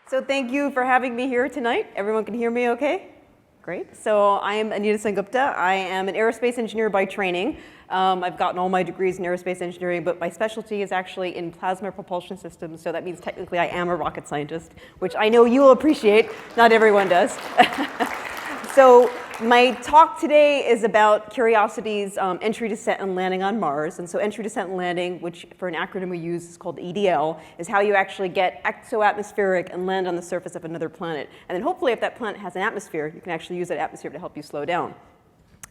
So thank you for having me here tonight. Everyone can hear me okay? Great. So I am Anita Sengupta. I am an aerospace engineer by training. I've gotten all my degrees in aerospace engineering, but my specialty is actually in plasma propulsion systems, so that means technically I am a rocket scientist, which I know you will appreciate. Not everyone does. So my talk today is about Curiosity's entry, descent, and landing on Mars. And so entry, descent, and landing, which for an acronym we use is called EDL, is how you actually get exoatmospheric and land on the surface of another planet. And then hopefully if that planet has an atmosphere, you can actually use that atmosphere to help you slow down.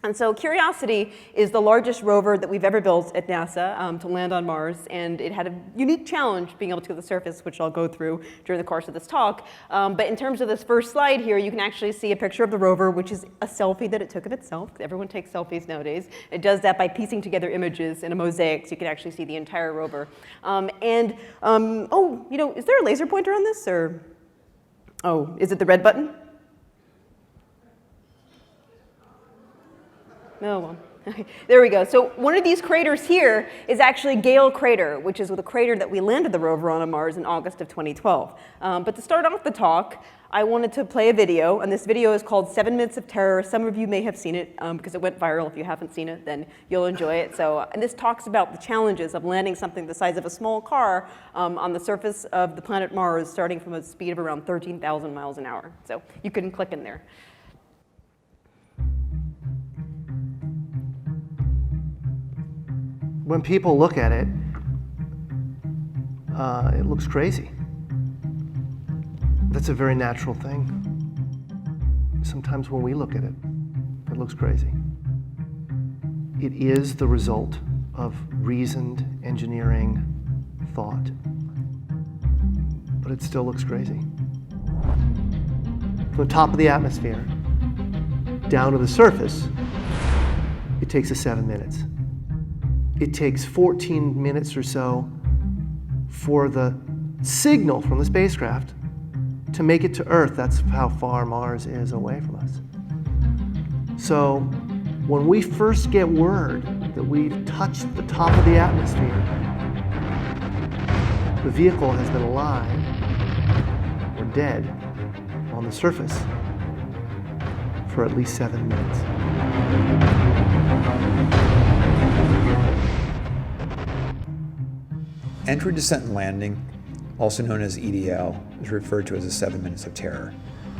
And so Curiosity is the largest rover that we've ever built at NASA to land on Mars, and it had a unique challenge being able to get to the surface, which I'll go through during the course of this talk. But in terms of this first slide here, you can actually see a picture of the rover, which is a selfie that it took of itself. Everyone takes selfies nowadays. It does that by piecing together images in a mosaic, so you can actually see the entire rover. Oh, you know, is there a laser pointer on this, or? Oh, is it the red button? Oh, well, okay. There we go. So one of these craters here is actually Gale Crater, which is the crater that we landed the rover on Mars in August of 2012. But to start off the talk, I wanted to play a video, and this video is called 7 Minutes of Terror. Some of you may have seen it because it went viral. If you haven't seen it, then you'll enjoy it. So, and this talks about the challenges of landing something the size of a small car on the surface of the planet Mars, starting from a speed of around 13,000 miles an hour. So you can click in there. When people look at it, it looks crazy. That's a very natural thing. Sometimes when we look at it, it looks crazy. It is the result of reasoned engineering thought, but it still looks crazy. From the top of the atmosphere down to the surface, it takes us 7 minutes. It takes 14 minutes or so for the signal from the spacecraft to make it to Earth. That's how far Mars is away from us. So when we first get word that we've touched the top of the atmosphere, the vehicle has been alive or dead on the surface for at least 7 minutes. Entry, descent, and landing, also known as EDL, is referred to as the 7 minutes of terror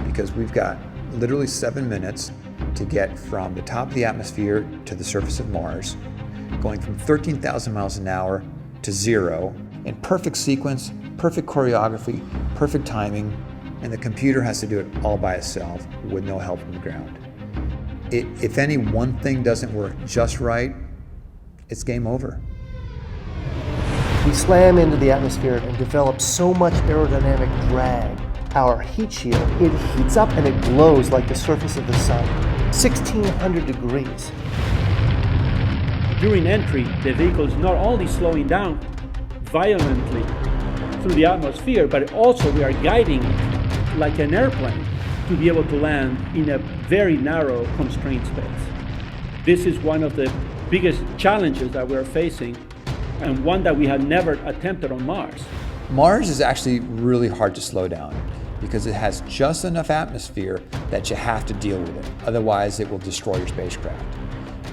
because we've got literally 7 minutes to get from the top of the atmosphere to the surface of Mars, going from 13,000 miles an hour to 0 in perfect sequence, perfect choreography, perfect timing, and the computer has to do it all by itself with no help from the ground. If any one thing doesn't work just right, it's game over. We slam into the atmosphere and develop so much aerodynamic drag. Our heat shield, it heats up and it glows like the surface of the sun, 1,600 degrees. During entry, the vehicle is not only slowing down violently through the atmosphere, but also we are guiding it like an airplane to be able to land in a very narrow, constrained space. This is one of the biggest challenges that we're facing, and one that we had never attempted on Mars. Mars is actually really hard to slow down because it has just enough atmosphere that you have to deal with it. Otherwise, it will destroy your spacecraft.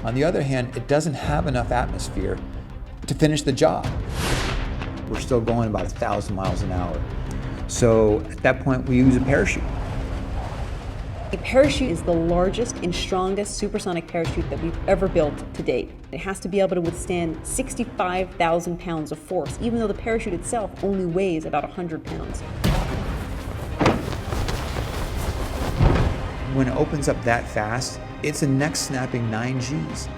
On the other hand, it doesn't have enough atmosphere to finish the job. We're still going about 1,000 miles an hour. So at that point, we use a parachute. A parachute is the largest and strongest supersonic parachute that we've ever built to date. It has to be able to withstand 65,000 pounds of force, even though the parachute itself only weighs about 100 pounds. When it opens up that fast, it's a neck-snapping 9 Gs.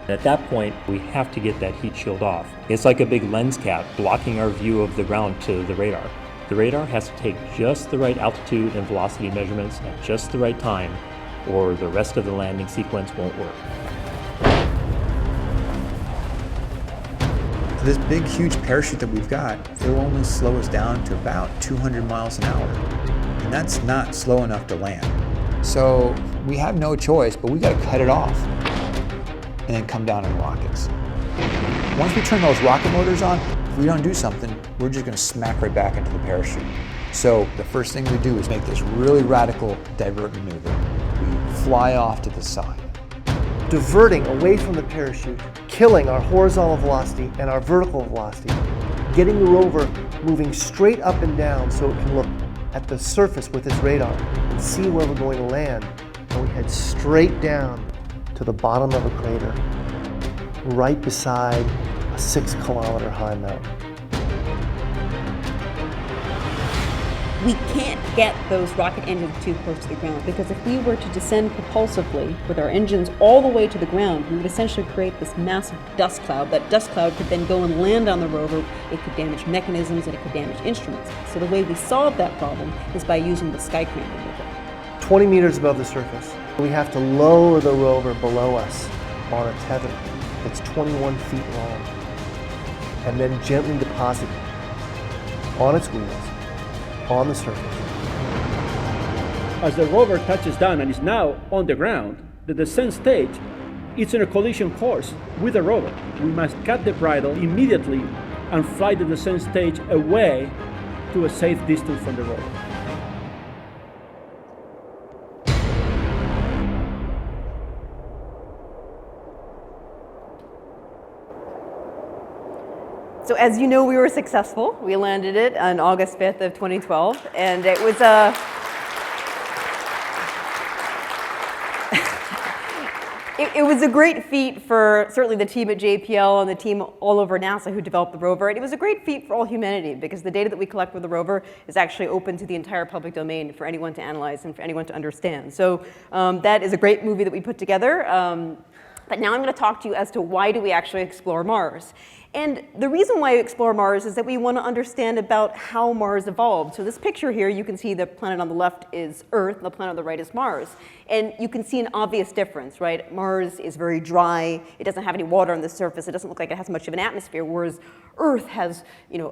At that point, we have to get that heat shield off. It's like a big lens cap blocking our view of the ground to the radar. The radar has to take just the right altitude and velocity measurements at just the right time, or the rest of the landing sequence won't work. This big, huge parachute that we've got, it will only slow us down to about 200 miles an hour. And that's not slow enough to land. So we have no choice, but we got to cut it off and then come down in rockets. Once we turn those rocket motors on, if we don't do something, we're just going to smack right back into the parachute. So the first thing we do is make this really radical divert maneuver. We fly off to the side. Diverting away from the parachute, killing our horizontal velocity and our vertical velocity, getting the rover moving straight up and down so it can look at the surface with its radar and see where we're going to land. And we head straight down to the bottom of a crater, right beside a 6-kilometer high mountain. We can't get those rocket engines too close to the ground, because if we were to descend propulsively with our engines all the way to the ground, we would essentially create this massive dust cloud. That dust cloud could then go and land on the rover. It could damage mechanisms and it could damage instruments. So the way we solve that problem is by using the sky crane maneuver. 20 meters above the surface, we have to lower the rover below us on a tether that's 21 feet long, and then gently deposit it on its wheels on the surface. As the rover touches down and is now on the ground, the descent stage is in a collision course with the rover. We must cut the bridle immediately and fly the descent stage away to a safe distance from the rover. So as you know, we were successful. We landed it on August 5th of 2012, and it was it was a great feat for certainly the team at JPL and the team all over NASA who developed the rover. And it was a great feat for all humanity, because the data that we collect with the rover is actually open to the entire public domain for anyone to analyze and for anyone to understand. So that is a great movie that we put together. But now I'm going to talk to you as to why do we actually explore Mars. And the reason why we explore Mars is that we want to understand about how Mars evolved. So this picture here, you can see the planet on the left is Earth, and the planet on the right is Mars. And you can see an obvious difference, right? Mars is very dry. It doesn't have any water on the surface. It doesn't look like it has much of an atmosphere, whereas Earth has,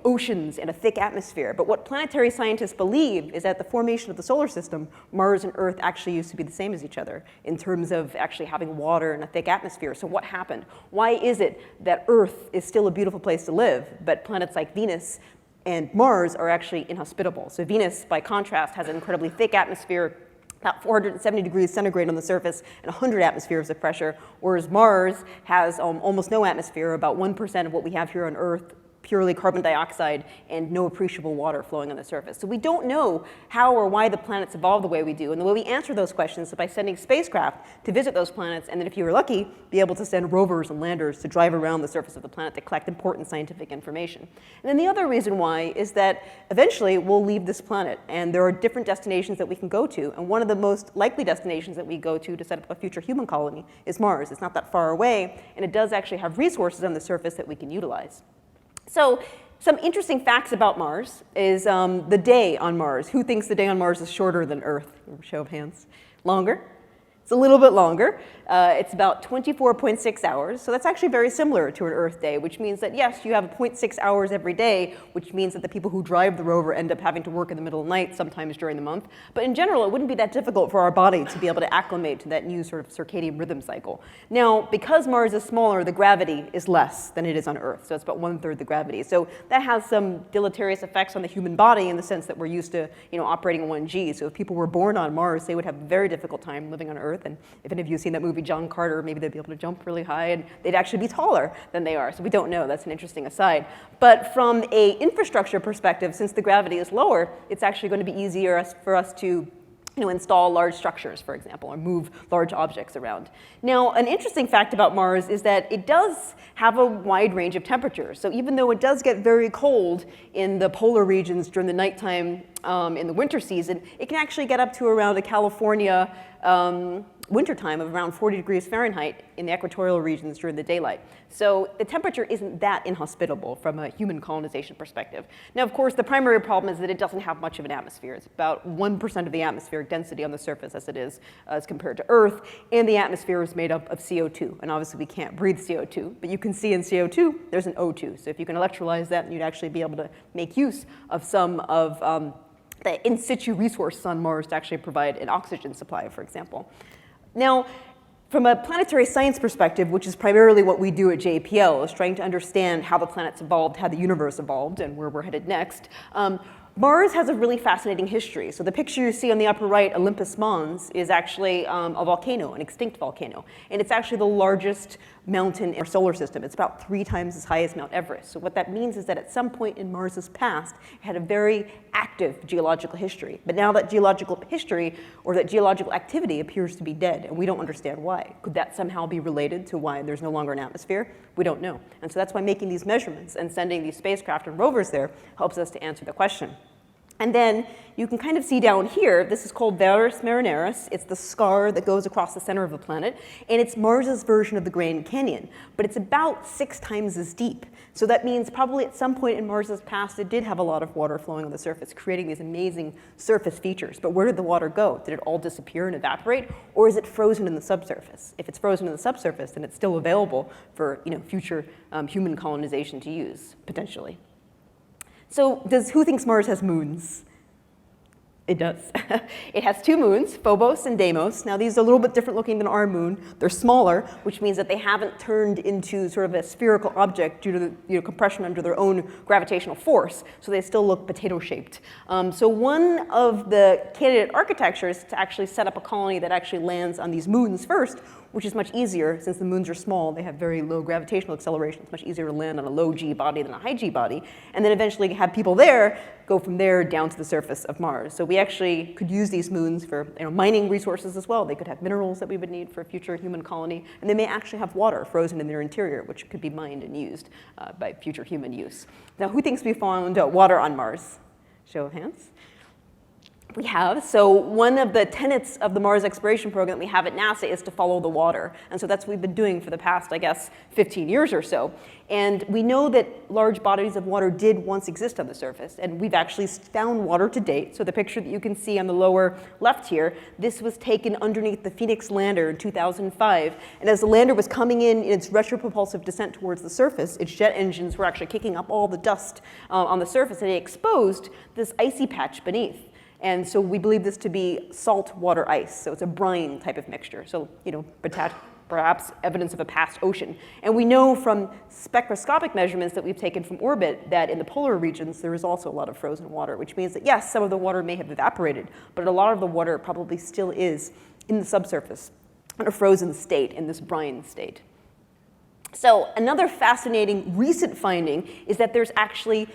oceans and a thick atmosphere. But what planetary scientists believe is that the formation of the solar system, Mars and Earth actually used to be the same as each other in terms of actually having water and a thick atmosphere. So what happened? Why is it that Earth is still a beautiful place to live, but planets like Venus and Mars are actually inhospitable? So Venus, by contrast, has an incredibly thick atmosphere, about 470 degrees centigrade on the surface and 100 atmospheres of pressure, whereas Mars has almost no atmosphere, about 1% of what we have here on Earth, purely carbon dioxide and no appreciable water flowing on the surface. So we don't know how or why the planets evolved the way we do. And the way we answer those questions is by sending spacecraft to visit those planets, and then if you were lucky, be able to send rovers and landers to drive around the surface of the planet to collect important scientific information. And then the other reason why is that eventually we'll leave this planet, and there are different destinations that we can go to. And one of the most likely destinations that we go to set up a future human colony is Mars. It's not that far away, and it does actually have resources on the surface that we can utilize. So some interesting facts about Mars is the day on Mars. Who thinks the day on Mars is shorter than Earth? Show of hands. Longer? It's a little bit longer. It's about 24.6 hours. So that's actually very similar to an Earth day, which means that, yes, you have 0.6 hours every day, which means that the people who drive the rover end up having to work in the middle of the night, sometimes during the month. But in general, it wouldn't be that difficult for our body to be able to acclimate to that new sort of circadian rhythm cycle. Now, because Mars is smaller, the gravity is less than it is on Earth. So it's about 1/3 the gravity. So that has some deleterious effects on the human body in the sense that we're used to operating 1G. So if people were born on Mars, they would have a very difficult time living on Earth. And if any of you have seen that movie, John Carter, maybe they'd be able to jump really high and they'd actually be taller than they are. So we don't know. That's an interesting aside. But from an infrastructure perspective, since the gravity is lower, it's actually going to be easier for us to install large structures, for example, or move large objects around. Now, an interesting fact about Mars is that it does have a wide range of temperatures. So even though it does get very cold in the polar regions during the nighttime in the winter season, it can actually get up to around a California wintertime of around 40 degrees Fahrenheit in the equatorial regions during the daylight. So the temperature isn't that inhospitable from a human colonization perspective. Now, of course, the primary problem is that it doesn't have much of an atmosphere. It's about 1% of the atmospheric density on the surface as it is as compared to Earth, and the atmosphere is made up of CO2. And obviously, we can't breathe CO2, but you can see in CO2, there's an O2. So if you can electrolyze that, you'd actually be able to make use of some of the in situ resources on Mars to actually provide an oxygen supply, for example. Now, from a planetary science perspective, which is primarily what we do at JPL, is trying to understand how the planets evolved, how the universe evolved, and where we're headed next, Mars has a really fascinating history. So the picture you see on the upper right, Olympus Mons, is actually a volcano, an extinct volcano. And it's actually the largest mountain in our solar system. It's about 3 times as high as Mount Everest. So what that means is that at some point in Mars's past, it had a very active geological history. But now that geological history, or that geological activity, appears to be dead, and we don't understand why. Could that somehow be related to why there's no longer an atmosphere? We don't know. And so that's why making these measurements and sending these spacecraft and rovers there helps us to answer the question. And then you can kind of see down here, this is called Valles Marineris. It's the scar that goes across the center of the planet, and it's Mars's version of the Grand Canyon, but it's about 6 times as deep. So that means probably at some point in Mars's past, it did have a lot of water flowing on the surface, creating these amazing surface features. But where did the water go? Did it all disappear and evaporate, or is it frozen in the subsurface? If it's frozen in the subsurface, then it's still available for future human colonization to use, potentially. So who thinks Mars has moons? It does. It has 2 moons, Phobos and Deimos. Now these are a little bit different looking than our moon. They're smaller, which means that they haven't turned into sort of a spherical object due to the compression under their own gravitational force. So they still look potato-shaped. So one of the candidate architectures to actually set up a colony that actually lands on these moons first, which is much easier since the moons are small. They have very low gravitational acceleration. It's much easier to land on a low G body than a high G body. And then eventually have people there, go from there down to the surface of Mars. So we actually could use these moons for mining resources as well. They could have minerals that we would need for a future human colony. And they may actually have water frozen in their interior, which could be mined and used by future human use. Now, who thinks we found water on Mars? Show of hands. We have. So one of the tenets of the Mars exploration program that we have at NASA is to follow the water. And so that's what we've been doing for the past, I guess, 15 years or so. And we know that large bodies of water did once exist on the surface. And we've actually found water to date. So the picture that you can see on the lower left here, this was taken underneath the Phoenix lander in 2005. And as the lander was coming in its retropropulsive descent towards the surface, its jet engines were actually kicking up all the dust on the surface. And it exposed this icy patch beneath. And so we believe this to be saltwater ice. So it's a brine type of mixture. So, perhaps evidence of a past ocean. And we know from spectroscopic measurements that we've taken from orbit that in the polar regions, there is also a lot of frozen water, which means that yes, some of the water may have evaporated, but a lot of the water probably still is in the subsurface in a frozen state, in this brine state. So another fascinating recent finding is that there's actually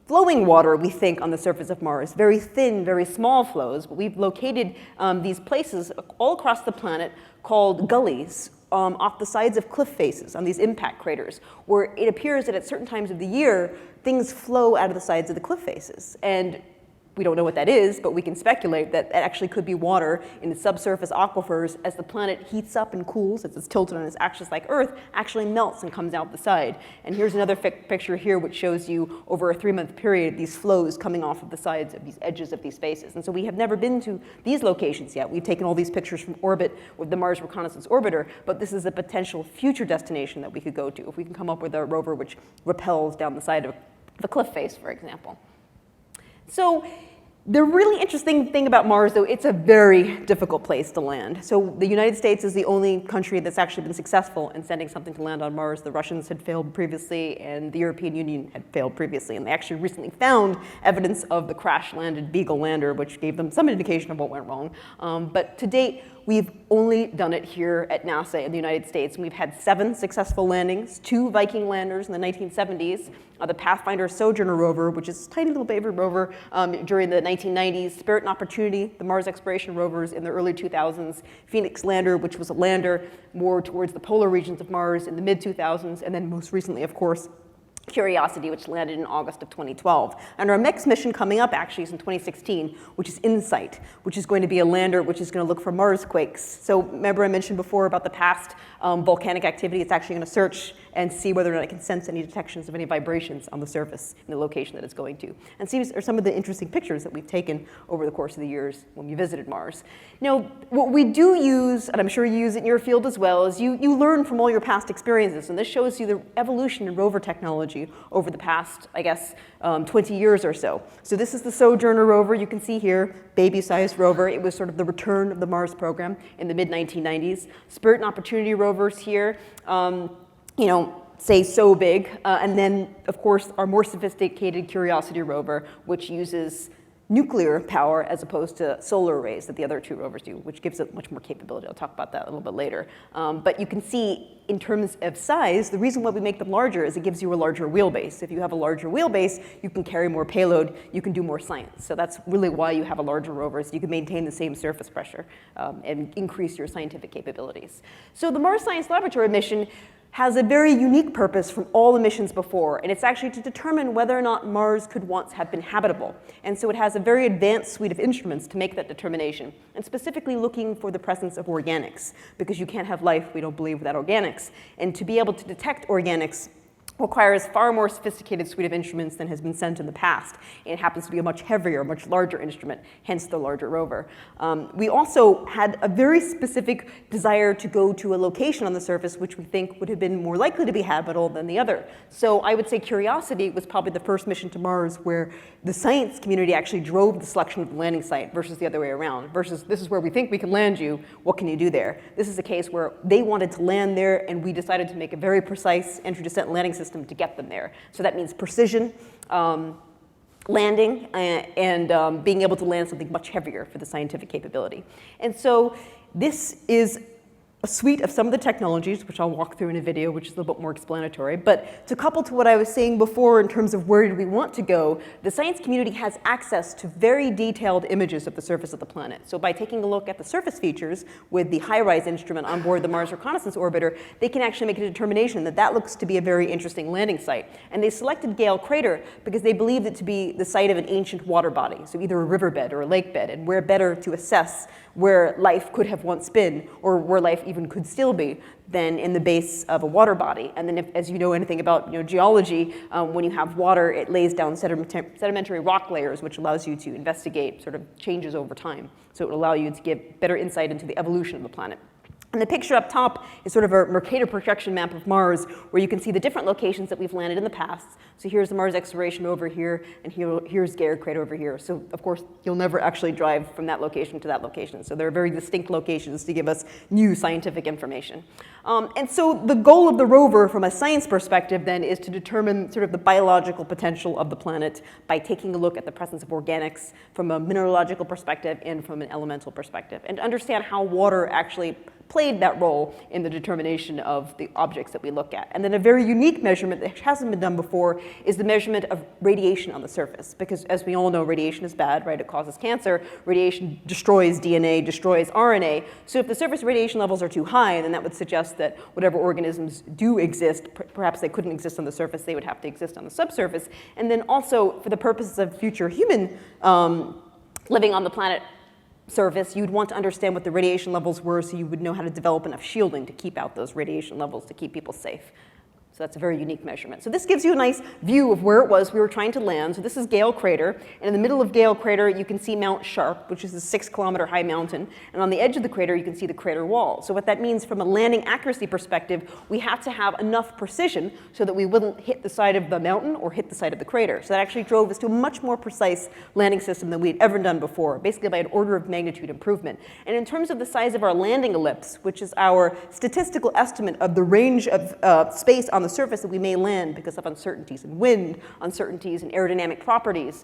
flowing water, we think, on the surface of Mars. Very thin, very small flows. But we've located these places all across the planet called gullies off the sides of cliff faces on these impact craters, where it appears that at certain times of the year, things flow out of the sides of the cliff faces. And we don't know what that is, but we can speculate that it actually could be water in the subsurface aquifers as the planet heats up and cools, as it's tilted on its axis like Earth, actually melts and comes out the side. And here's another picture here which shows you over a 3-month period these flows coming off of the sides of these edges of these faces. And so we have never been to these locations yet. We've taken all these pictures from orbit with the Mars Reconnaissance Orbiter, but this is a potential future destination that we could go to if we can come up with a rover which rappels down the side of the cliff face, for example. So the really interesting thing about Mars, though, it's a very difficult place to land. So the United States is the only country that's actually been successful in sending something to land on Mars. The Russians had failed previously, and the European Union had failed previously. And they actually recently found evidence of the crash-landed Beagle lander, which gave them some indication of what went wrong. But to date, we've only done it here at NASA in the United States. And we've had 7 successful landings, 2 Viking landers in the 1970s, the Pathfinder Sojourner rover, which is a tiny little baby rover during the 1990s, Spirit and Opportunity, the Mars exploration rovers in the early 2000s, Phoenix lander, which was a lander more towards the polar regions of Mars in the mid-2000s, and then most recently, of course, Curiosity, which landed in August of 2012. And our next mission coming up actually is in 2016, which is InSight, which is going to be a lander which is going to look for Mars quakes. So remember I mentioned before about the past volcanic activity. It's actually going to search and see whether or not it can sense any detections of any vibrations on the surface in the location that it's going to. And these are some of the interesting pictures that we've taken over the course of the years when we visited Mars. Now, what we do use, and I'm sure you use it in your field as well, is you learn from all your past experiences. And this shows you the evolution in rover technology over the past, I guess, 20 years or so. So this is the Sojourner rover. You can see here, baby-sized rover. It was sort of the return of the Mars program in the mid-1990s. Spirit and Opportunity rovers here. say so big, and then of course our more sophisticated Curiosity rover, which uses nuclear power as opposed to solar arrays that the other two rovers do, which gives it much more capability. I'll talk about that a little bit later. But you can see in terms of size, the reason why we make them larger is it gives you a larger wheelbase. If you have a larger wheelbase, you can carry more payload, you can do more science. So that's really why you have a larger rover, so you can maintain the same surface pressure and increase your scientific capabilities. So the Mars Science Laboratory mission has a very unique purpose from all the missions before, and it's actually to determine whether or not Mars could once have been habitable. And so it has a very advanced suite of instruments to make that determination, and specifically looking for the presence of organics, because you can't have life, we don't believe, without organics. And to be able to detect organics requires far more sophisticated suite of instruments than has been sent in the past. And it happens to be a much heavier, much larger instrument, hence the larger rover. We also had a very specific desire to go to a location on the surface which we think would have been more likely to be habitable than the other. So I would say Curiosity was probably the first mission to Mars where the science community actually drove the selection of the landing site versus the other way around, versus this is where we think we can land you, what can you do there? This is a case where they wanted to land there and we decided to make a very precise entry, descent, and landing system to get them there. So that means precision, landing, and being able to land something much heavier for the scientific capability. And so this is a suite of some of the technologies, which I'll walk through in a video, which is a little bit more explanatory. But to couple to what I was saying before in terms of where do we want to go, the science community has access to very detailed images of the surface of the planet. So by taking a look at the surface features with the HiRISE instrument on board the Mars Reconnaissance Orbiter, they can actually make a determination that that looks to be a very interesting landing site. And they selected Gale Crater because they believed it to be the site of an ancient water body, so either a riverbed or a lake bed, and where better to assess where life could have once been, or where life even could still be, than in the base of a water body. And then as you know anything about geology, when you have water, it lays down sedimentary rock layers, which allows you to investigate sort of changes over time. So it will allow you to get better insight into the evolution of the planet. And the picture up top is sort of a Mercator Projection Map of Mars, where you can see the different locations that we've landed in the past. So here's the Mars exploration over here, and here's Gale Crater over here. So of course, you'll never actually drive from that location to that location. So they're very distinct locations to give us new scientific information. And so the goal of the rover from a science perspective then is to determine sort of the biological potential of the planet by taking a look at the presence of organics from a mineralogical perspective and from an elemental perspective, and to understand how water actually played that role in the determination of the objects that we look at. And then a very unique measurement that hasn't been done before is the measurement of radiation on the surface. Because as we all know, radiation is bad, right? It causes cancer. Radiation destroys DNA, destroys RNA. So if the surface radiation levels are too high, then that would suggest that whatever organisms do exist, perhaps they couldn't exist on the surface, they would have to exist on the subsurface. And then also, for the purposes of future human living on the planet surface, you'd want to understand what the radiation levels were so you would know how to develop enough shielding to keep out those radiation levels to keep people safe. So that's a very unique measurement. So this gives you a nice view of where it was we were trying to land. So this is Gale Crater. And in the middle of Gale Crater, you can see Mount Sharp, which is a 6-kilometer high mountain. And on the edge of the crater, you can see the crater wall. So what that means from a landing accuracy perspective, we have to have enough precision so that we wouldn't hit the side of the mountain or hit the side of the crater. So that actually drove us to a much more precise landing system than we had ever done before, basically by an order of magnitude improvement. And in terms of the size of our landing ellipse, which is our statistical estimate of the range of space on the surface that we may land because of uncertainties in wind, uncertainties in aerodynamic properties.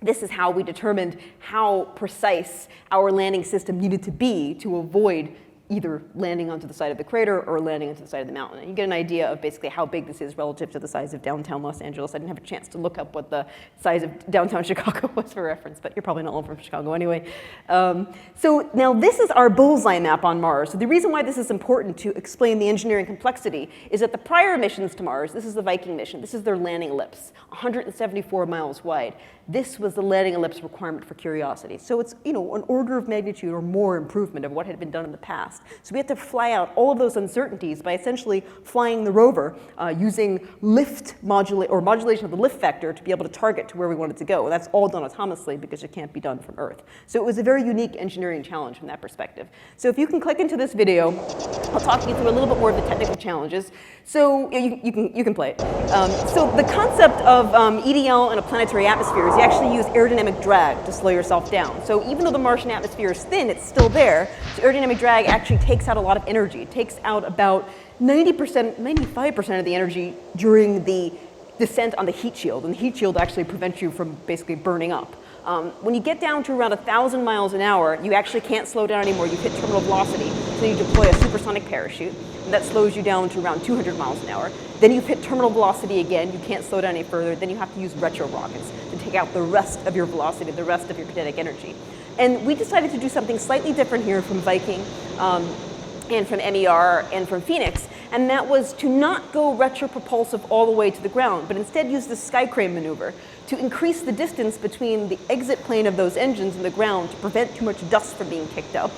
This is how we determined how precise our landing system needed to be to avoid either landing onto the side of the crater or landing onto the side of the mountain. And you get an idea of basically how big this is relative to the size of downtown Los Angeles. I didn't have a chance to look up what the size of downtown Chicago was for reference, but you're probably not all from Chicago anyway. So now this is our bullseye map on Mars. So the reason why this is important to explain the engineering complexity is that the prior missions to Mars, this is the Viking mission, this is their landing ellipse, 174 miles wide. This was the landing ellipse requirement for Curiosity. So it's an order of magnitude or more improvement of what had been done in the past. So we had to fly out all of those uncertainties by essentially flying the rover using modulation of the lift vector to be able to target to where we wanted to go. And that's all done autonomously because it can't be done from Earth. So it was a very unique engineering challenge from that perspective. So if you can click into this video, I'll talk you through a little bit more of the technical challenges. So you can play it. So the concept of EDL in a planetary atmosphere is you actually use aerodynamic drag to slow yourself down. So even though the Martian atmosphere is thin, it's still there. So aerodynamic drag actually takes out a lot of energy. It takes out about 90%, 95% of the energy during the descent on the heat shield, and the heat shield actually prevents you from basically burning up. When you get down to around 1,000 miles an hour, you actually can't slow down anymore. You hit terminal velocity, so you deploy a supersonic parachute, and that slows you down to around 200 miles an hour. Then you've hit terminal velocity again, you can't slow down any further, then you have to use retro rockets to take out the rest of your velocity, the rest of your kinetic energy. And we decided to do something slightly different here from Viking, and from MER and from Phoenix, and that was to not go retropropulsive all the way to the ground, but instead use the sky crane maneuver to increase the distance between the exit plane of those engines and the ground to prevent too much dust from being kicked up,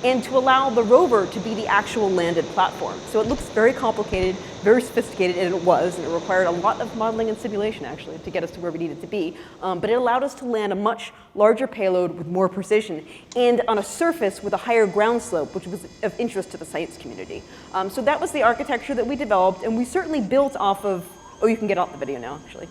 and to allow the rover to be the actual landed platform. So it looks very complicated, very sophisticated, and it was, and it required a lot of modeling and simulation actually to get us to where we needed to be. But it allowed us to land a much larger payload with more precision and on a surface with a higher ground slope, which was of interest to the science community. So that was the architecture that we developed, and we certainly built off of, oh, you can get off the video now actually.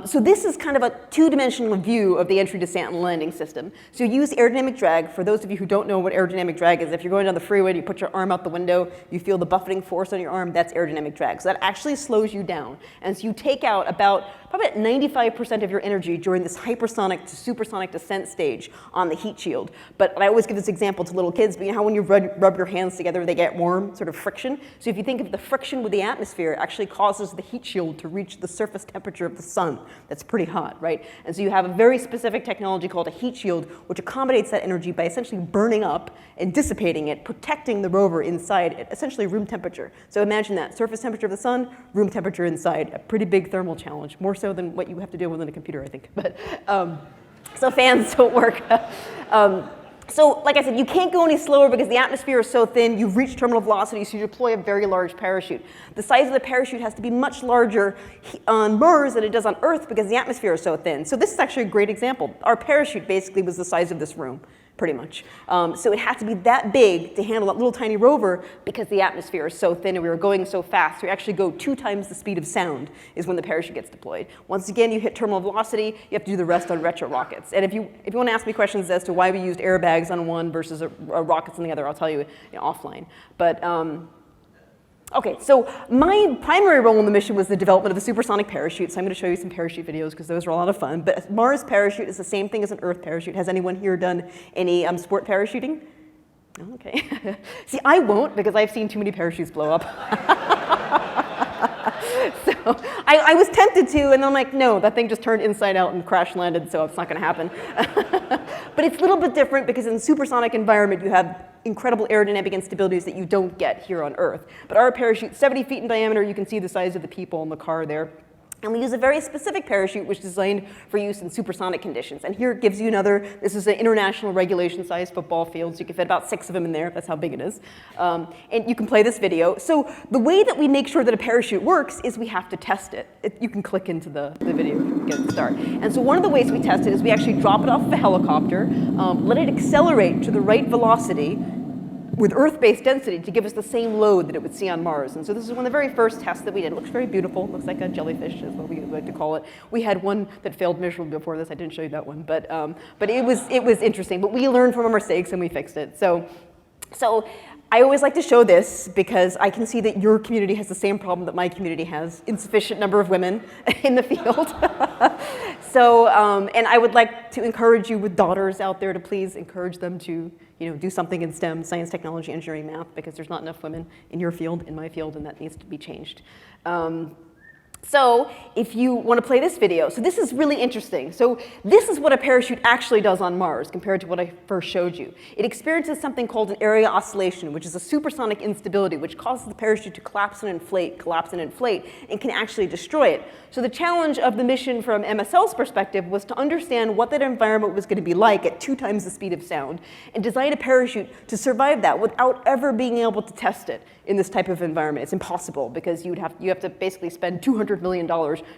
So this is kind of a two-dimensional view of the entry, descent, and landing system. So you use aerodynamic drag. For those of you who don't know what aerodynamic drag is, if you're going down the freeway and you put your arm out the window, you feel the buffeting force on your arm, that's aerodynamic drag. So that actually slows you down. And so you take out probably 95% of your energy during this hypersonic to supersonic descent stage on the heat shield. But I always give this example to little kids, but you know how when you rub your hands together, they get warm, sort of friction? So if you think of the friction with the atmosphere, it actually causes the heat shield to reach the surface temperature of the sun. That's pretty hot, right? And so you have a very specific technology called a heat shield, which accommodates that energy by essentially burning up and dissipating it, protecting the rover inside at essentially room temperature. So imagine that, surface temperature of the sun, room temperature inside, a pretty big thermal challenge, more so than what you have to deal with in a computer, I think. But so fans don't work. So like I said, you can't go any slower because the atmosphere is so thin. You've reached terminal velocity, so you deploy a very large parachute. The size of the parachute has to be much larger on Mars than it does on Earth because the atmosphere is so thin. So this is actually a great example. Our parachute basically was the size of this room, pretty much. So it had to be that big to handle that little tiny rover because the atmosphere is so thin and we were going so fast. We actually go 2 times the speed of sound is when the parachute gets deployed. Once again, you hit terminal velocity, you have to do the rest on retro rockets. And if you want to ask me questions as to why we used airbags on one versus rockets on the other, I'll tell you, offline. But okay, so my primary role in the mission was the development of the supersonic parachute. So I'm going to show you some parachute videos because those are a lot of fun. But Mars parachute is the same thing as an Earth parachute. Has anyone here done any sport parachuting? Okay. See, I won't because I've seen too many parachutes blow up. So I was tempted to, and I'm like, no, that thing just turned inside out and crash landed, so it's not going to happen. But it's a little bit different because in supersonic environment, you have incredible aerodynamic instabilities that you don't get here on Earth. But our parachute, 70 feet in diameter, you can see the size of the people in the car there. And we use a very specific parachute which is designed for use in supersonic conditions. And here it gives you another, this is an international regulation size football field, so you can fit about 6 of them in there, that's how big it is. And you can play this video. So the way that we make sure that a parachute works is we have to test it. You can click into the video to get it to start. And so one of the ways we test it is we actually drop it off of a helicopter, let it accelerate to the right velocity with Earth-based density to give us the same load that it would see on Mars. And so this is one of the very first tests that we did. It looks very beautiful. It looks like a jellyfish is what we like to call it. We had one that failed miserably before this. I didn't show you that one. But it was interesting. But we learned from our mistakes and we fixed it. So I always like to show this because I can see that your community has the same problem that my community has, insufficient number of women in the field. So, and I would like to encourage you with daughters out there to please encourage them to do something in STEM, science, technology, engineering, math, because there's not enough women in your field, in my field, and that needs to be changed. So if you want to play this video, so this is really interesting. So this is what a parachute actually does on Mars compared to what I first showed you. It experiences something called an area oscillation, which is a supersonic instability, which causes the parachute to collapse and inflate, and can actually destroy it. So the challenge of the mission from MSL's perspective was to understand what that environment was going to be like at 2 times the speed of sound, and design a parachute to survive that without ever being able to test it in this type of environment. It's impossible because you have to basically spend $200 million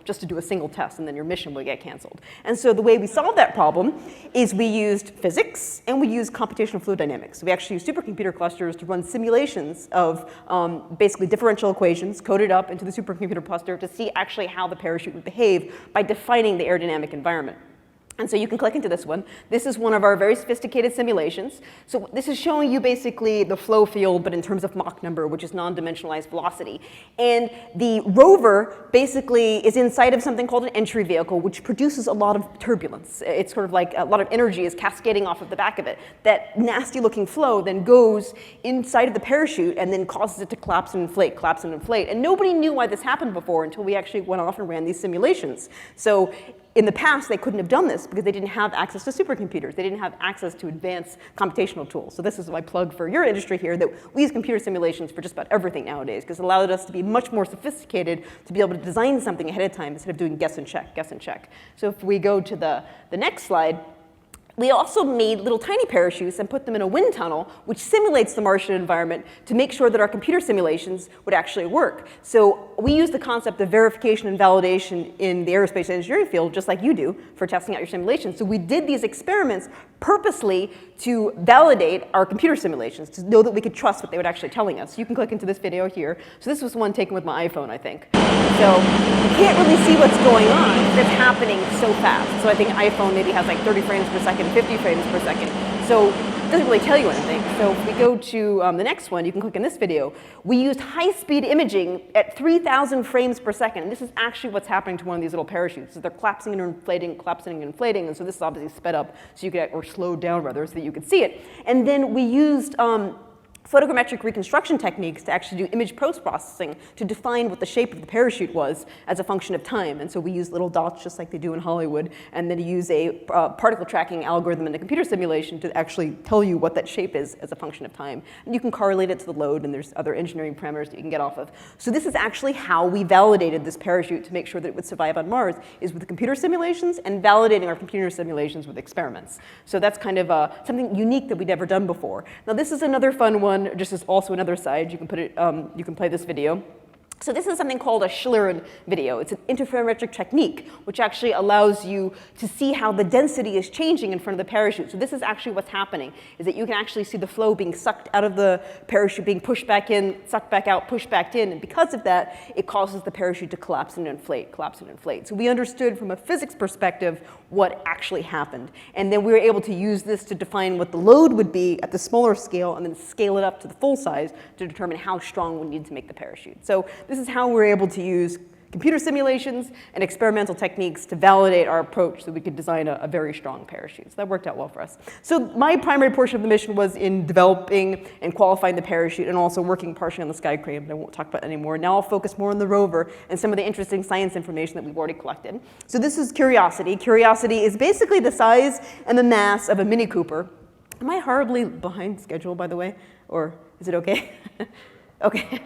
just to do a single test, and then your mission will get canceled. And so the way we solved that problem is we used physics and we used computational fluid dynamics. So we actually used supercomputer clusters to run simulations of basically differential equations coded up into the supercomputer cluster to see actually how the parachute would behave by defining the aerodynamic environment. And so you can click into this one. This is one of our very sophisticated simulations. So this is showing you basically the flow field, but in terms of Mach number, which is non-dimensionalized velocity. And the rover basically is inside of something called an entry vehicle, which produces a lot of turbulence. It's sort of like a lot of energy is cascading off of the back of it. That nasty looking flow then goes inside of the parachute and then causes it to collapse and inflate, collapse and inflate. And nobody knew why this happened before until we actually went off and ran these simulations. So in the past, they couldn't have done this because they didn't have access to supercomputers. They didn't have access to advanced computational tools. So this is my plug for your industry here, that we use computer simulations for just about everything nowadays, because it allowed us to be much more sophisticated to be able to design something ahead of time instead of doing guess and check, guess and check. So if we go to the next slide, we also made little tiny parachutes and put them in a wind tunnel, which simulates the Martian environment to make sure that our computer simulations would actually work. So we use the concept of verification and validation in the aerospace engineering field, just like you do, for testing out your simulations. So we did these experiments purposely to validate our computer simulations, to know that we could trust what they were actually telling us. You can click into this video here. So this was one taken with my iPhone, I think. So you can't really see what's going on because it's happening so fast. So I think iPhone maybe has like 30 frames per second, 50 frames per second. So it doesn't really tell you anything. So if we go to the next one, you can click in this video. We used high-speed imaging at 3,000 frames per second. And this is actually what's happening to one of these little parachutes. So they're collapsing and inflating, collapsing and inflating. And so this is obviously sped up, so you could, or slowed down rather, so that you could see it. And then we used photogrammetric reconstruction techniques to actually do image post-processing to define what the shape of the parachute was as a function of time. And so we use little dots just like they do in Hollywood, and then use a particle tracking algorithm in the computer simulation to actually tell you what that shape is as a function of time. And you can correlate it to the load, and there's other engineering parameters that you can get off of. So this is actually how we validated this parachute to make sure that it would survive on Mars, is with computer simulations and validating our computer simulations with experiments. So that's kind of something unique that we'd never done before. Now this is another fun one. Just as also another side, you can put it, you can play this video. So this is something called a Schiller video. It's an interferometric technique, which actually allows you to see how the density is changing in front of the parachute. So this is actually what's happening, is that you can actually see the flow being sucked out of the parachute, being pushed back in, sucked back out, pushed back in. And because of that, it causes the parachute to collapse and inflate, collapse and inflate. So we understood from a physics perspective what actually happened. And then we were able to use this to define what the load would be at the smaller scale, and then scale it up to the full size to determine how strong we need to make the parachute. So this is how we're able to use computer simulations and experimental techniques to validate our approach so we could design a very strong parachute. So that worked out well for us. So my primary portion of the mission was in developing and qualifying the parachute, and also working partially on the sky crane, but I won't talk about that anymore. Now I'll focus more on the rover and some of the interesting science information that we've already collected. So this is Curiosity. Curiosity is basically the size and the mass of a Mini Cooper. Am I horribly behind schedule, by the way? Or is it okay? Okay.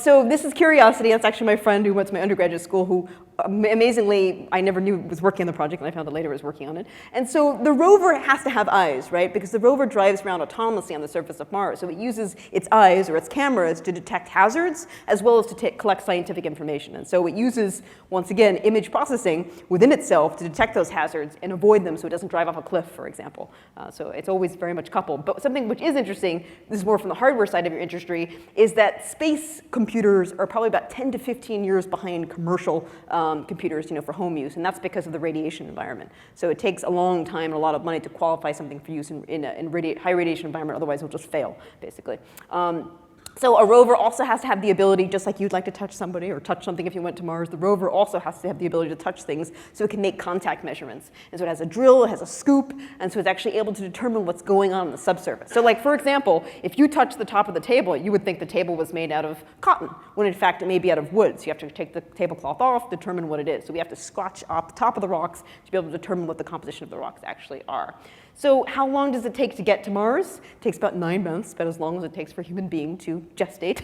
So this is Curiosity. That's actually my friend who went to my undergraduate school, who amazingly, I never knew was working on the project, and I found out later was working on it. And so the rover has to have eyes, right? Because the rover drives around autonomously on the surface of Mars. So it uses its eyes, or its cameras, to detect hazards, as well as to collect scientific information. And so it uses, once again, image processing within itself to detect those hazards and avoid them so it doesn't drive off a cliff, for example. So it's always very much coupled. But something which is interesting, this is more from the hardware side of your industry, is that space computers are probably about 10 to 15 years behind commercial computers, for home use, and that's because of the radiation environment. So it takes a long time and a lot of money to qualify something for use in high radiation environment, otherwise it'll just fail, basically. So a rover also has to have the ability, just like you'd like to touch somebody or touch something if you went to Mars, the rover also has to have the ability to touch things so it can make contact measurements. And so it has a drill, it has a scoop, and so it's actually able to determine what's going on the subsurface. So like, for example, if you touch the top of the table, you would think the table was made out of cotton, when in fact it may be out of wood. So you have to take the tablecloth off, determine what it is. So we have to scratch off the top of the rocks to be able to determine what the composition of the rocks actually are. So how long does it take to get to Mars? It takes about 9 months, about as long as it takes for a human being to gestate.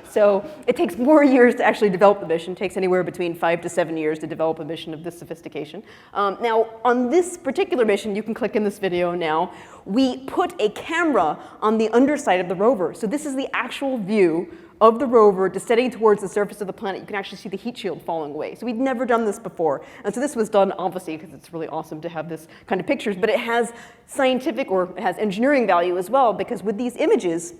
So it takes more years to actually develop the mission. It takes anywhere between 5 to 7 years to develop a mission of this sophistication. Now, on this particular mission, you can click in this video now, we put a camera on the underside of the rover. So this is the actual view of the rover descending towards the surface of the planet. You can actually see the heat shield falling away. So we'd never done this before. And so this was done, obviously, because it's really awesome to have this kind of pictures, but it has scientific, or it has engineering value as well, because with these images,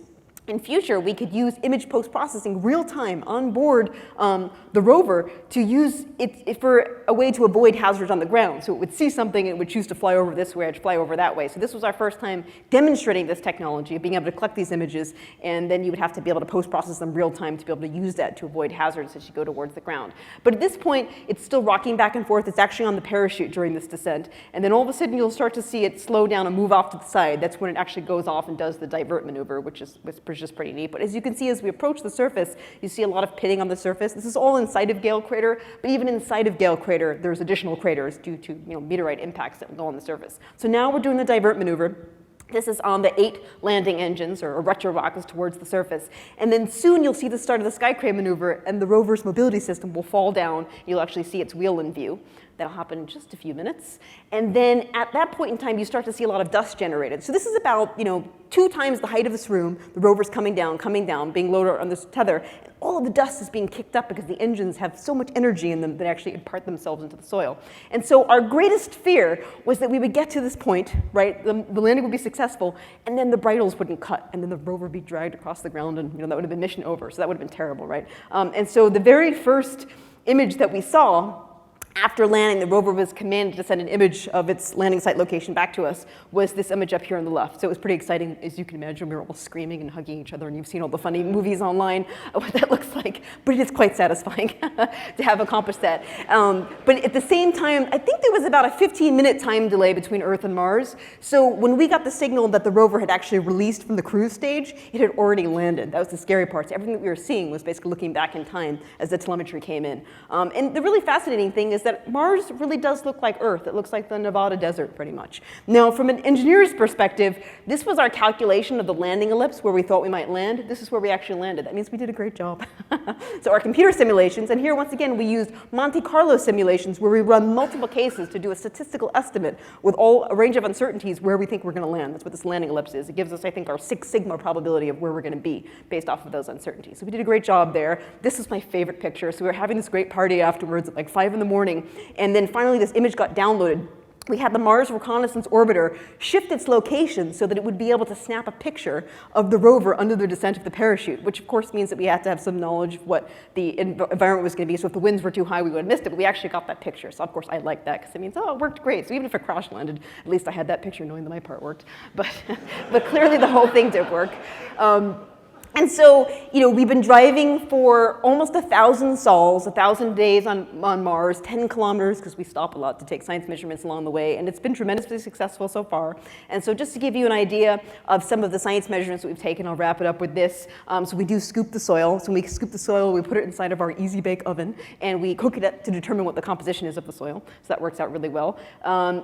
in future, we could use image post-processing real-time on board the rover to use it for a way to avoid hazards on the ground. So it would see something, and it would choose to fly over this way or to fly over that way. So this was our first time demonstrating this technology, being able to collect these images, and then you would have to be able to post-process them real-time to be able to use that to avoid hazards as you go towards the ground. But at this point, it's still rocking back and forth. It's actually on the parachute during this descent. And then all of a sudden, you'll start to see it slow down and move off to the side. That's when it actually goes off and does the divert maneuver, which is just pretty neat. But as you can see, as we approach the surface, you see a lot of pitting on the surface. This is all inside of Gale Crater, but even inside of Gale Crater, there's additional craters due to meteorite impacts that will go on the surface. So now we're doing the divert maneuver. This is on the 8 landing engines, or retro rockets, towards the surface. And then soon you'll see the start of the sky crane maneuver, and the rover's mobility system will fall down. You'll actually see its wheel in view. That'll happen in just a few minutes. And then at that point in time, you start to see a lot of dust generated. So this is about 2 times the height of this room. The rover's coming down, being loaded on this tether. And all of the dust is being kicked up because the engines have so much energy in them that actually impart themselves into the soil. And so our greatest fear was that we would get to this point, right? The landing would be successful, and then the bridles wouldn't cut, and then the rover would be dragged across the ground, and that would have been mission over. So that would have been terrible, right? And so the very first image that we saw after landing, the rover was commanded to send an image of its landing site location back to us, was this image up here on the left. So it was pretty exciting. As you can imagine, we were all screaming and hugging each other, and you've seen all the funny movies online of what that looks like. But it is quite satisfying to have accomplished that. But at the same time, I think there was about a 15-minute time delay between Earth and Mars. So when we got the signal that the rover had actually released from the cruise stage, it had already landed. That was the scary part. So everything that we were seeing was basically looking back in time as the telemetry came in. And the really fascinating thing is that Mars really does look like Earth. It looks like the Nevada desert, pretty much. Now, from an engineer's perspective, this was our calculation of the landing ellipse where we thought we might land. This is where we actually landed. That means we did a great job. So our computer simulations, and here once again we used Monte Carlo simulations where we run multiple cases to do a statistical estimate with a range of uncertainties where we think we're going to land. That's what this landing ellipse is. It gives us, I think, our 6 sigma probability of where we're going to be based off of those uncertainties. So we did a great job there. This is my favorite picture. So we were having this great party afterwards at like 5 in the morning. And then finally this image got downloaded. We had the Mars Reconnaissance Orbiter shift its location so that it would be able to snap a picture of the rover under the descent of the parachute, which of course means that we had to have some knowledge of what the environment was going to be. So if the winds were too high, we would have missed it, but we actually got that picture. So of course I liked that because it means, oh, it worked great. So even if it crash landed, at least I had that picture knowing that my part worked. But clearly the whole thing did work. And so, we've been driving for almost 1,000 sols, 1,000 days on Mars, 10 kilometers, because we stop a lot to take science measurements along the way, and it's been tremendously successful so far. And so just to give you an idea of some of the science measurements that we've taken, I'll wrap it up with this. So we do scoop the soil. So when we scoop the soil, we put it inside of our easy bake oven, and we cook it up to determine what the composition is of the soil. So that works out really well.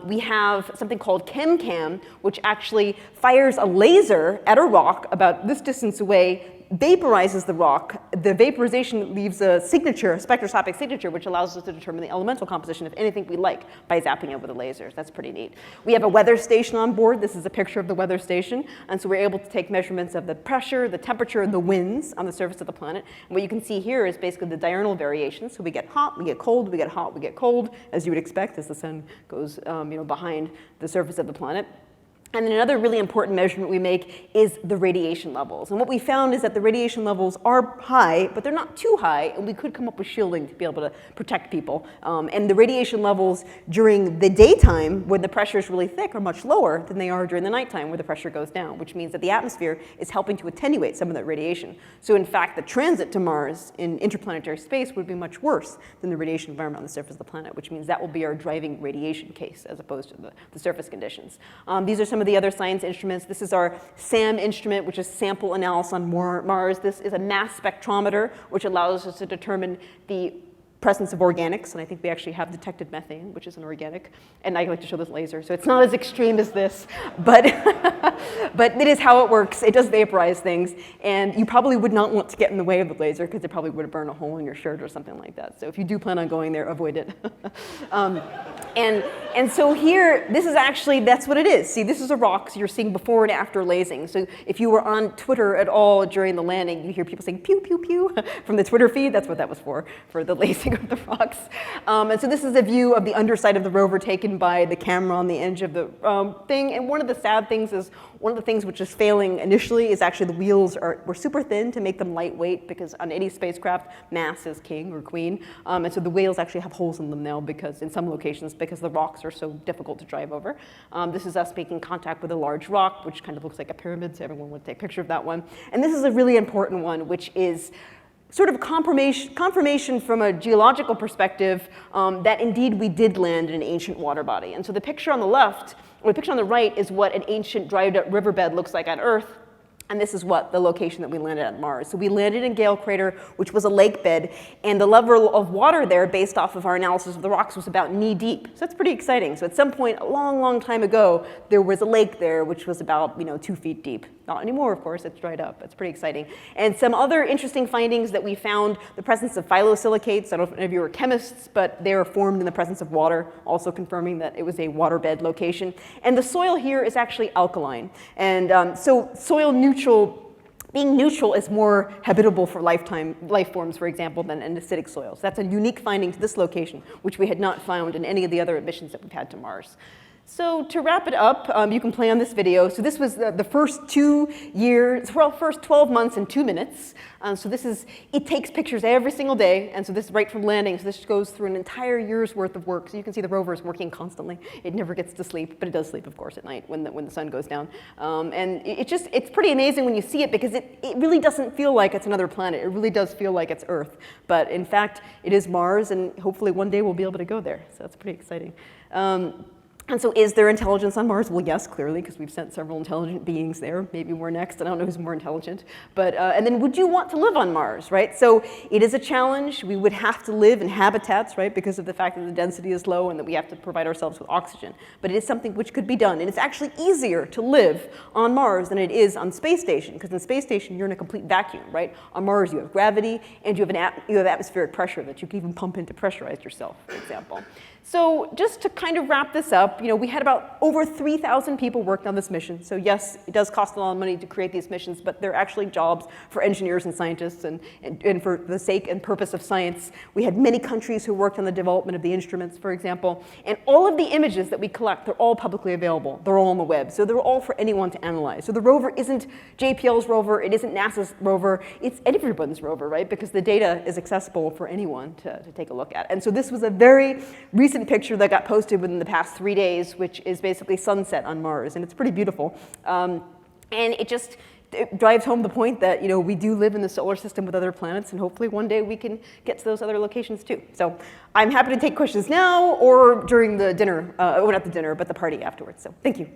We have something called ChemCam, which actually fires a laser at a rock about this distance away, vaporizes the rock. The vaporization leaves a signature, a spectroscopic signature, which allows us to determine the elemental composition of anything we like by zapping it with the lasers. That's pretty neat. We have a weather station on board. This is a picture of the weather station. And so we're able to take measurements of the pressure, the temperature, and the winds on the surface of the planet. And what you can see here is basically the diurnal variations. So we get hot, we get cold, we get hot, we get cold, as you would expect as the sun goes behind the surface of the planet. And then another really important measurement we make is the radiation levels. And what we found is that the radiation levels are high, but they're not too high, and we could come up with shielding to be able to protect people. And the radiation levels during the daytime, when the pressure is really thick, are much lower than they are during the nighttime, where the pressure goes down, which means that the atmosphere is helping to attenuate some of that radiation. So in fact, the transit to Mars in interplanetary space would be much worse than the radiation environment on the surface of the planet, which means that will be our driving radiation case as opposed to the surface conditions. These are some of the other science instruments. This is our SAM instrument, which is sample analysis on Mars. This is a mass spectrometer, which allows us to determine the presence of organics, and I think we actually have detected methane, which is an organic, and I like to show this laser, so it's not as extreme as this, but but it is how it works. It does vaporize things, and you probably would not want to get in the way of the laser because it probably would burn a hole in your shirt or something like that. So if you do plan on going there, avoid it. And so here, this is actually, that's what it is. See, this is a rock, so you're seeing before and after lasing. So if you were on Twitter at all during the landing, you hear people saying pew, pew, pew from the Twitter feed. That's what that was for the lasing of the rocks. And so this is a view of the underside of the rover taken by the camera on the edge of the thing. And one of the sad things is One of the things which is failing initially is actually the wheels were super thin to make them lightweight, because on any spacecraft, mass is king or queen. And so the wheels actually have holes in them now, because in some locations, because the rocks are so difficult to drive over. This is us making contact with a large rock, which kind of looks like a pyramid, so everyone would take a picture of that one. And this is a really important one, which is sort of confirmation from a geological perspective that indeed we did land in an ancient water body. And so the picture on the left, or the picture on the right, is what an ancient dried up riverbed looks like on Earth. And this is what the location that we landed at Mars. So we landed in Gale Crater, which was a lake bed, and the level of water there, based off of our analysis of the rocks, was about knee deep. So that's pretty exciting. So at some point, a long, long time ago, there was a lake there, which was about 2 feet deep. Not anymore, of course, it's dried up. It's pretty exciting. And some other interesting findings that we found: the presence of phyllosilicates. I don't know if any of you are chemists, but they are formed in the presence of water, also confirming that it was a waterbed location. And the soil here is actually alkaline. And so soil being neutral is more habitable for life forms, for example, than an acidic soil. So that's a unique finding to this location, which we had not found in any of the other missions that we've had to Mars. So to wrap it up, you can play on this video. So this was the first 2 years, well, first 12 months and 2 minutes. So it takes pictures every single day. And so this is right from landing. So this goes through an entire year's worth of work. So you can see the rover is working constantly. It never gets to sleep, but it does sleep, of course, at night when the sun goes down. And it's pretty amazing when you see it, because it really doesn't feel like it's another planet. It really does feel like it's Earth. But in fact, it is Mars, and hopefully one day we'll be able to go there. So that's pretty exciting. And so is there intelligence on Mars? Well, yes, clearly, because we've sent several intelligent beings there. Maybe we're next. I don't know who's more intelligent. But, and then would you want to live on Mars, right? So it is a challenge. We would have to live in habitats, right, because of the fact that the density is low and that we have to provide ourselves with oxygen. But it is something which could be done. And it's actually easier to live on Mars than it is on space station, because in space station, you're in a complete vacuum, right? On Mars, you have gravity, and you have atmospheric pressure that you can even pump in to pressurize yourself, for example. So just to kind of wrap this up, we had about over 3,000 people worked on this mission. So yes, it does cost a lot of money to create these missions, but they're actually jobs for engineers and scientists, and for the sake and purpose of science. We had many countries who worked on the development of the instruments, for example. And all of the images that we collect, they're all publicly available. They're all on the web. So they're all for anyone to analyze. So the rover isn't JPL's rover. It isn't NASA's rover. It's everyone's rover, right? Because the data is accessible for anyone to take a look at. And so this was a very recent picture that got posted within the past 3 days, which is basically sunset on Mars, and it's pretty beautiful. And it drives home the point that we do live in the solar system with other planets, and hopefully one day we can get to those other locations too. So I'm happy to take questions now or during the dinner, well, not the dinner, but the party afterwards. So thank you.